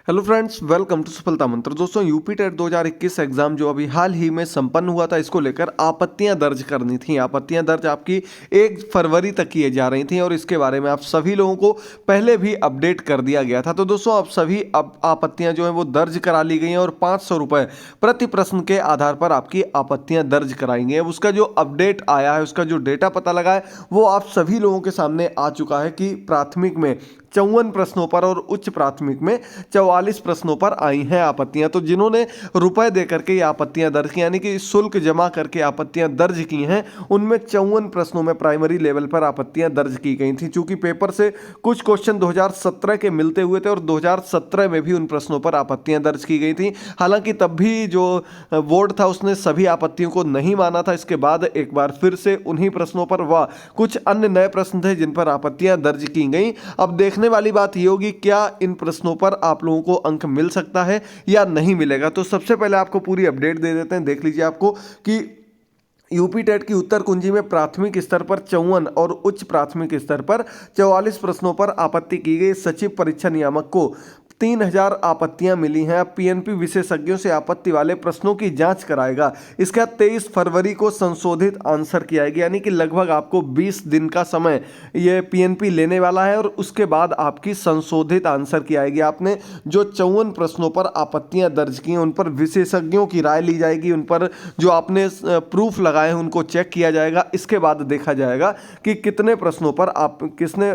Hello friends, welcome to सफलता मंत्र। दोस्तों, यूपी टेट 2021 एग्जाम जो अभी हाल ही में संपन्न हुआ था, इसको लेकर आपत्तियां दर्ज करनी थी। आपत्तियां दर्ज आपकी 1 फरवरी तक किए जा रही थी और इसके बारे में आप सभी लोगों को पहले भी अपडेट कर दिया गया था। तो दोस्तों, अब सभी आपत्तियां जो हैं वो दर्ज करा ली गई हैं और 500 रुपये प्रति प्रश्न के आधार पर आपकी आपत्तियां दर्ज कराएंगे। अब उसका जो अपडेट आया है, उसका जो डेटा पता लगा है, वो आप सभी लोगों के सामने आ चुका है कि प्राथमिक में 54 प्रश्नों पर और उच्च प्राथमिक में 44 प्रश्नों पर आई हैं आपत्तियां। तो जिन्होंने रुपए देकर के ये आपत्तियां दर्ज की, यानी कि शुल्क जमा करके आपत्तियां दर्ज की हैं, उनमें 54 प्रश्नों में प्राइमरी लेवल पर आपत्तियां दर्ज की गई थी। चूंकि पेपर से कुछ क्वेश्चन 2017 के मिलते हुए थे और 2017 में भी उन प्रश्नों पर आपत्तियां दर्ज की गई थी। हालांकि तब भी जो बोर्ड था उसने सभी आपत्तियों को नहीं माना था। इसके बाद एक बार फिर से उन्हीं प्रश्नों पर व कुछ अन्य नए प्रश्न थे जिन पर आपत्तियां दर्ज की गई। अब देखने वाली बात यह होगी, क्या इन प्रश्नों पर आप लोगों को अंक मिल सकता है या नहीं मिलेगा। तो सबसे पहले आपको पूरी अपडेट दे देते हैं। देख लीजिए आपको कि यूपी टेट की उत्तर कुंजी में प्राथमिक स्तर पर 54 और उच्च प्राथमिक स्तर पर 44 प्रश्नों पर आपत्ति की गई। सचिव परीक्षा नियामक को 3000 आपत्तियां मिली हैं। अब पीएनपी विशेषज्ञों से आपत्ति वाले प्रश्नों की जांच कराएगा। इसका 23 फरवरी को संशोधित आंसर की आएगी, यानी कि लगभग आपको 20 दिन का समय ये पीएनपी लेने वाला है और उसके बाद आपकी संशोधित आंसर की आएगी। आपने जो 54 प्रश्नों पर आपत्तियां दर्ज की हैं उन पर विशेषज्ञों की राय ली जाएगी। उन पर जो आपने प्रूफ लगाए हैं उनको चेक किया जाएगा। इसके बाद देखा जाएगा कि कितने प्रश्नों पर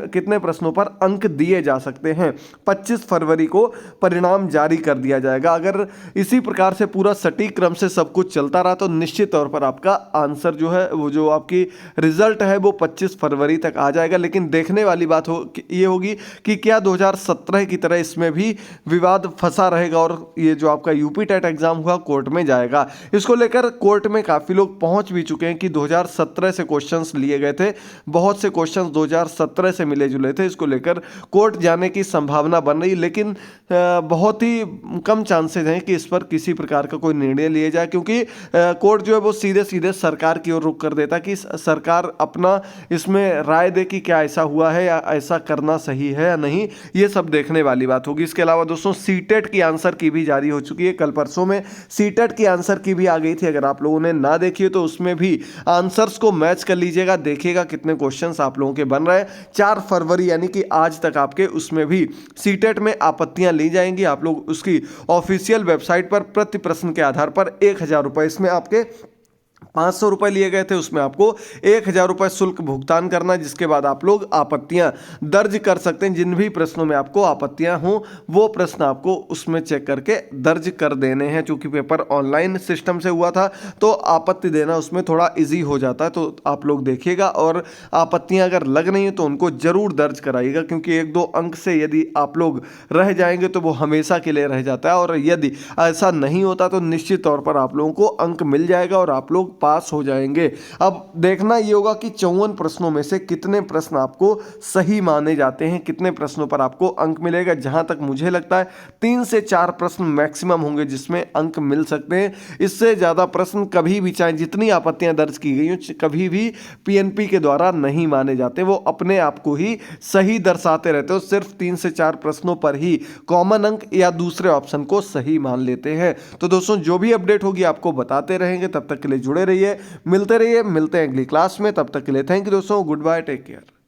कितने प्रश्नों पर अंक दिए जा सकते हैं। 25 फरवरी को परिणाम जारी कर दिया जाएगा। अगर इसी प्रकार से पूरा सटीक क्रम से सब कुछ चलता रहा तो निश्चित तौर पर आपका आंसर जो है, वो जो आपकी रिजल्ट है, वो 25 फरवरी तक आ जाएगा। लेकिन देखने वाली बात ये होगी कि क्या 2017 की तरह इसमें भी विवाद फंसा रहेगा और ये जो आपका यूपी टेट एग्जाम हुआ कोर्ट में जाएगा। इसको लेकर कोर्ट में काफी लोग पहुंच भी चुके हैं कि 2017 से क्वेश्चंस लिए गए थे, बहुत से क्वेश्चंस 2017 से मिले जुले थे। इसको लेकर कोर्ट जाने की संभावना बन रही, लेकिन बहुत ही कम चांसेस हैं कि इस पर किसी प्रकार का कोई निर्णय लिया जाए, क्योंकि कोर्ट जो है वो सीधे सीधे सरकार की ओर रुख कर देता कि सरकार अपना इसमें राय दे कि क्या ऐसा हुआ है या ऐसा करना सही है या नहीं। ये सब देखने वाली बात होगी। इसके अलावा दोस्तों, सीटेट की आंसर की भी जारी हो चुकी है। कल परसों में सीटेट की आंसर की भी आ गई थी। अगर आप लोगों ने ना देखी हो तो उसमें भी आंसर्स को मैच कर लीजिएगा, देखिएगा कितने क्वेश्चंस आप लोगों के बन रहे हैं। 4 फरवरी यानी कि आज तक आपके उसमें भी सीटेट में आपत्तियां ली जाएंगी। आप लोग उसकी ऑफिशियल वेबसाइट पर प्रति प्रश्न के आधार पर 1000 रुपये, इसमें आपके 500 रुपये लिए गए थे, उसमें आपको 1000 रुपये शुल्क भुगतान करना है। जिसके बाद आप लोग आपत्तियां दर्ज कर सकते हैं। जिन भी प्रश्नों में आपको आपत्तियां हों वो प्रश्न आपको उसमें चेक करके दर्ज कर देने हैं। चूंकि पेपर ऑनलाइन सिस्टम से हुआ था तो आपत्ति देना उसमें थोड़ा इजी हो जाता है। तो आप लोग देखिएगा और आपत्तियां अगर लग रही हैं तो उनको जरूर दर्ज कराइएगा, क्योंकि 1-2 अंक से यदि आप लोग रह जाएंगे तो वो हमेशा के लिए रह जाता है। और यदि ऐसा नहीं होता तो निश्चित तौर पर आप लोगों को अंक मिल जाएगा और आप लोग पास हो जाएंगे। अब देखना ये होगा कि 54 प्रश्नों में से कितने प्रश्न आपको सही माने जाते हैं, कितने प्रश्नों पर आपको अंक मिलेगा। जहां तक मुझे लगता है 3 से 4 प्रश्न मैक्सिमम होंगे जिसमें अंक मिल सकते हैं। इससे ज्यादा प्रश्न कभी भी, चाहे जितनी आपत्तियां दर्ज की गई हो, कभी भी पीएनपी के द्वारा नहीं माने जाते। वो अपने आप को ही सही दर्शाते रहते हो। सिर्फ 3 से 4 प्रश्नों पर ही कॉमन अंक या दूसरे ऑप्शन को सही मान लेते हैं। तो दोस्तों, जो भी अपडेट होगी आपको बताते रहेंगे। तब तक के लिए जुड़े रहिए, मिलते हैं अगली क्लास में। तब तक के लिए थैंक यू दोस्तों, गुड बाय, टेक केयर।